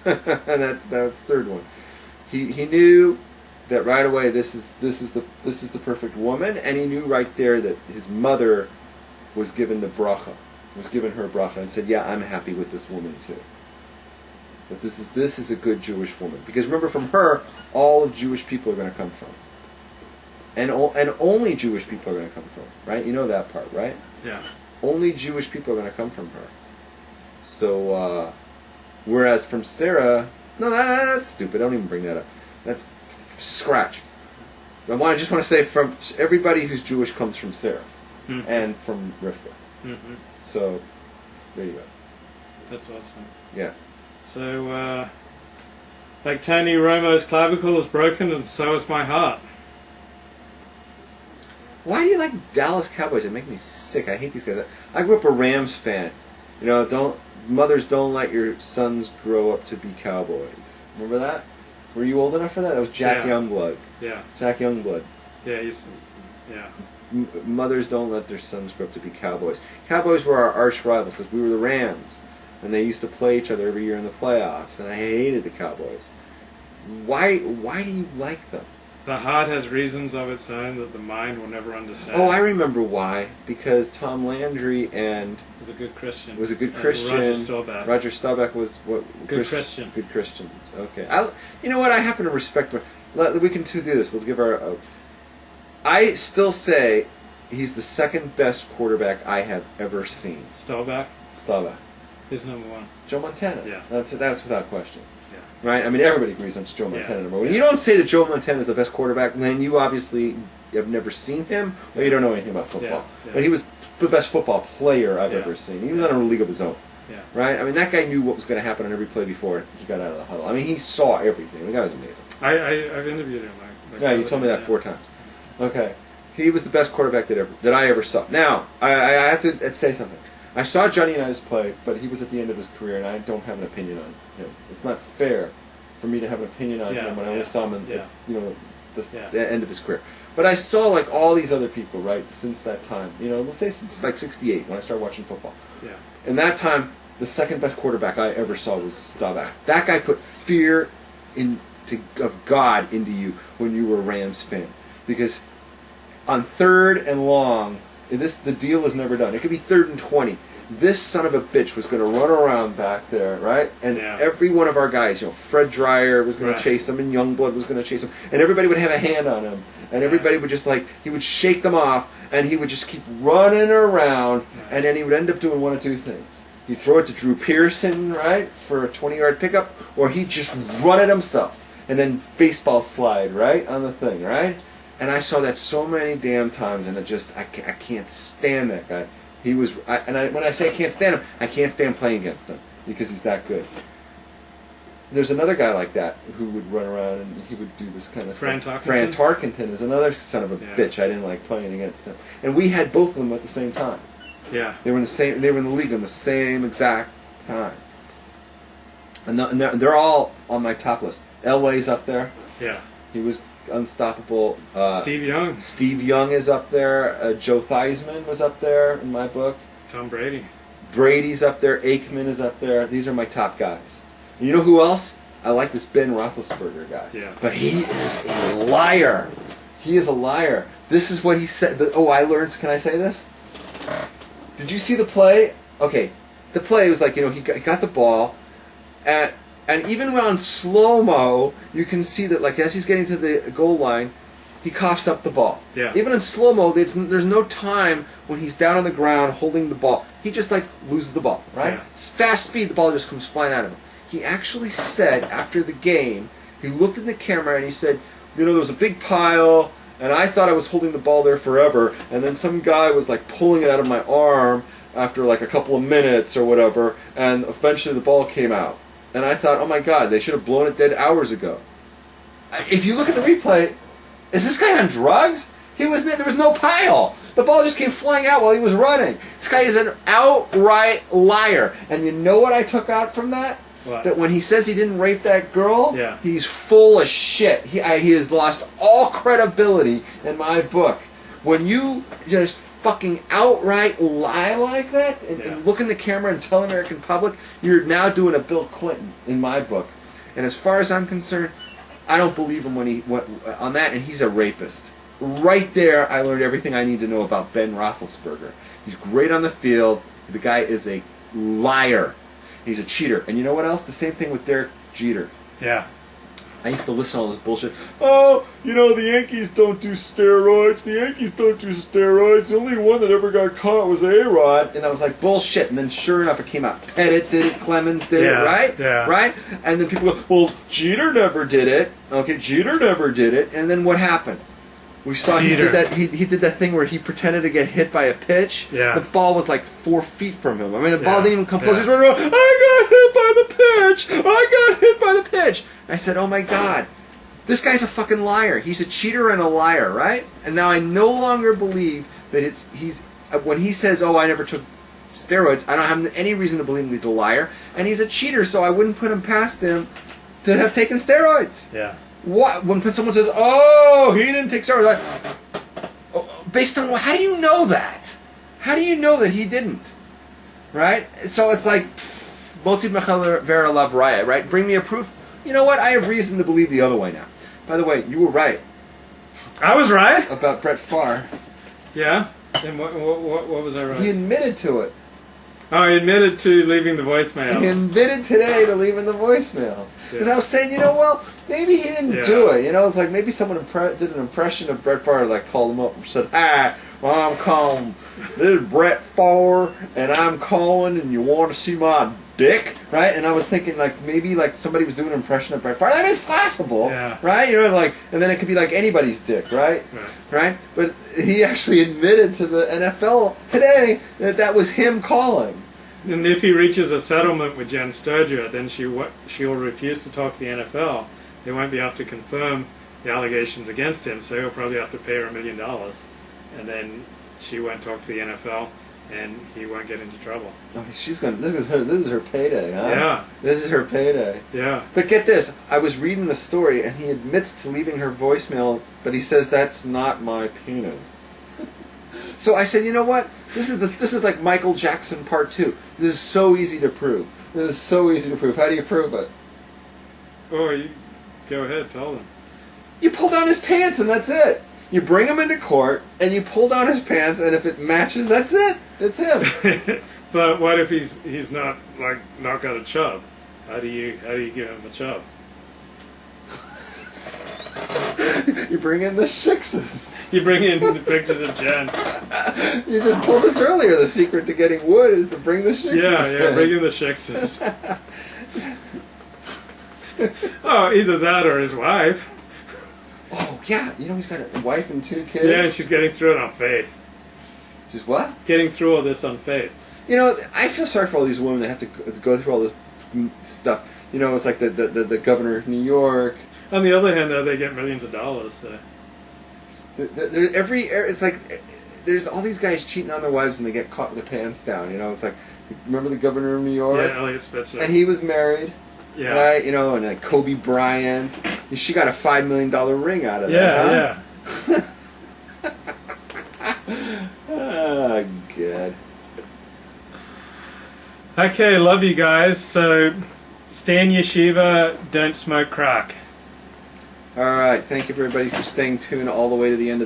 That's the third one. He knew that right away this is the perfect woman, and he knew right there that his mother was given the bracha, was given her bracha, and said, "Yeah, I'm happy with this woman too. That this is a good Jewish woman." Because remember, from her, all of Jewish people are going to come from, and only Jewish people are going to come from. Right? You know that part, right? Yeah. Only Jewish people are going to come from her. So, whereas from Sarah, no, that's stupid. Don't even bring that up. That's scratch. I just want to say from everybody who's Jewish comes from Sarah, and from Rivka. Mm-hmm. So, there you go. That's awesome. Yeah. So, like Tony Romo's clavicle is broken, and so is my heart. Why do you like Dallas Cowboys? It makes me sick. I hate these guys. I grew up a Rams fan. You know, mothers don't let your sons grow up to be cowboys. Remember that? Were you old enough for that? That was Jack Youngblood. Yeah. Jack Youngblood. Yeah, Mothers don't let their sons grow up to be cowboys. Cowboys were our arch rivals because we were the Rams, and they used to play each other every year in the playoffs. And I hated the Cowboys. Why do you like them? The heart has reasons of its own that the mind will never understand. Oh, I remember why. Because Tom Landry was a good Christian. Roger Staubach was what? Christian. Good Christians. Okay. You know what? I happen to respect. We can do this. We'll give our. I still say he's the second best quarterback I have ever seen. Staubach. He's number one. Joe Montana. Yeah. That's without question. Yeah. Right? I mean, everybody agrees on Joe Montana number one. When you don't say that Joe Montana is the best quarterback, then you obviously have never seen him, or you don't know anything about football. Yeah. But he was the best football player I've ever seen. He was on a league of his own. Yeah. Right? I mean, that guy knew what was going to happen on every play before he got out of the huddle. I mean, he saw everything. The guy was amazing. I've interviewed him. Yeah, you told me that 4 times. Okay. He was the best quarterback that I ever saw. Now, I have to say something. I saw Johnny Unitas play, but he was at the end of his career, and I don't have an opinion on him. It's not fair for me to have an opinion on him when I only saw him at the end of his career. But I saw like all these other people, right, since that time. You know, let's say since like '68 when I started watching football. Yeah. In that time, the second best quarterback I ever saw was Staubach. That guy put fear of God into you when you were a Rams fan, because on 3rd and long, the deal is never done. It could be 3rd and 20. This son of a bitch was going to run around back there, right? And every one of our guys, Fred Dreyer was going to chase him, and Youngblood was going to chase him, and everybody would have a hand on him, and everybody would just he would shake them off, and he would just keep running around, and then he would end up doing one of two things. He'd throw it to Drew Pearson, right, for a 20-yard pickup, or he'd just run it himself, and then baseball slide, right, on the thing, right? And I saw that so many damn times, and I can't stand that guy. He was, when I say I can't stand him, I can't stand playing against him because he's that good. There's another guy like that who would run around and he would do this kind of stuff. Fran Tarkenton is another son of a bitch. I didn't like playing against him, and we had both of them at the same time. Yeah, they were in the league in the same exact time, and they're all on my top list. Elway's up there. Yeah, he was unstoppable. Steve Young is up there. Joe Theismann was up there in my book. Tom Brady. Brady's up there. Aikman is up there. These are my top guys. And you know who else? I like this Ben Roethlisberger guy. Yeah. But he is a liar. He is a liar. This is what he said. I learned. Can I say this? Did you see the play? Okay. The play was he got the ball, and even on slow-mo, you can see that, as he's getting to the goal line, he coughs up the ball. Yeah. Even in slow-mo, there's no time when he's down on the ground holding the ball. He just, loses the ball, right? Yeah. It's fast speed, the ball just comes flying out of him. He actually said, after the game, he looked in the camera and he said, there was a big pile, and I thought I was holding the ball there forever, and then some guy was, pulling it out of my arm after, a couple of minutes or whatever, and eventually the ball came out. And I thought, oh my God, they should have blown it dead hours ago. If you look at the replay, is this guy on drugs? There was no pile. The ball just came flying out while he was running. This guy is an outright liar. And you know what I took out from that? What? That when he says he didn't rape that girl, yeah. He's full of shit. He has lost all credibility in my book. When you just fucking outright lie like that and look in the camera and tell the American public, you're now doing a Bill Clinton in my book. And as far as I'm concerned, I don't believe him when he went on that, and he's a rapist. Right there, I learned everything I need to know about Ben Roethlisberger. He's great on the field. The guy is a liar. He's a cheater. And you know what else? The same thing with Derek Jeter. Yeah. I used to listen to all this bullshit. Oh, you know, the Yankees don't do steroids. The Yankees don't do steroids. The only one that ever got caught was A-Rod. And I was like, bullshit. And then sure enough, it came out. Pettit did it. Clemens did it, right? Yeah. Right? And then people go, well, Jeter never did it. Okay, Jeter never did it. And then what happened? We saw he did that. He did that thing where he pretended to get hit by a pitch. Yeah. The ball was like 4 feet from him. I mean, the ball didn't even come close. Yeah. He's running around. I got hit by the pitch. I got hit by the pitch. I said, oh my God, this guy's a fucking liar. He's a cheater and a liar, right? And now I no longer believe that he's when he says, oh, I never took steroids. I don't have any reason to believe he's a liar, and he's a cheater. So I wouldn't put him past him to have taken steroids. Yeah. What when someone says, "Oh, he didn't take steroids," based on what? How do you know that? How do you know that he didn't? Right? So it's like, "Motzi Mechel Vera Lav Raya," right? Bring me a proof. You know what? I have reason to believe the other way now. By the way, you were right. I was right about Brett Favre. Yeah. And what was I right? He admitted to it. Oh, he admitted to leaving the voicemail. He admitted today to leaving the voicemails. Because I was saying, you know, well, maybe he didn't do it. You know, it's like maybe someone did an impression of Brett Favre, like called him up and said, "Hi, well, I'm calling. This is Brett Favre, and I'm calling, and you want to see my dick?" Right? And I was thinking, like, maybe like somebody was doing an impression of Brett Favre. I mean, it's possible, right? You know, like, and then it could be like anybody's dick, right? Right? But he actually admitted to the NFL today that that was him calling. And if he reaches a settlement with Jen Sturger, then she'll refuse to talk to the NFL. They won't be able to confirm the allegations against him, so he'll probably have to pay her $1 million. And then she won't talk to the NFL, and he won't get into trouble. Oh, she's gonna. This is her payday, huh? Yeah. This is her payday. Yeah. But get this, I was reading the story, and he admits to leaving her voicemail, but he says that's not my penis. So I said, you know what? This is like Michael Jackson Part 2. This is so easy to prove. This is so easy to prove. How do you prove it? Oh, you go ahead, tell them. You pull down his pants, and that's it. You bring him into court, and you pull down his pants, and if it matches, that's it. It's him. But what if he's not got a chub? How do you give him a chub? You bring in the sixes. You bring in the pictures of Jen. You just told us earlier the secret to getting wood is to bring the sixes. Yeah, bring in the sixes. Oh, either that or his wife. Oh, yeah. You know he's got a wife and 2 kids. Yeah, and she's getting through it on faith. She's what? Getting through all this on faith. You know, I feel sorry for all these women that have to go through all this stuff. You know, it's like the governor of New York. On the other hand, though, they get millions of dollars. So. It's like there's all these guys cheating on their wives and they get caught with their pants down. You know, it's like, remember the governor of New York? Yeah, Elliot Spitzer. And he was married. Yeah. Right. You know, and like Kobe Bryant. She got a $5 million ring out of that. Yeah. Oh, good. Okay, love you guys. So, stay in yeshiva. Don't smoke crack. All right. Thank you, everybody, for staying tuned all the way to the end of the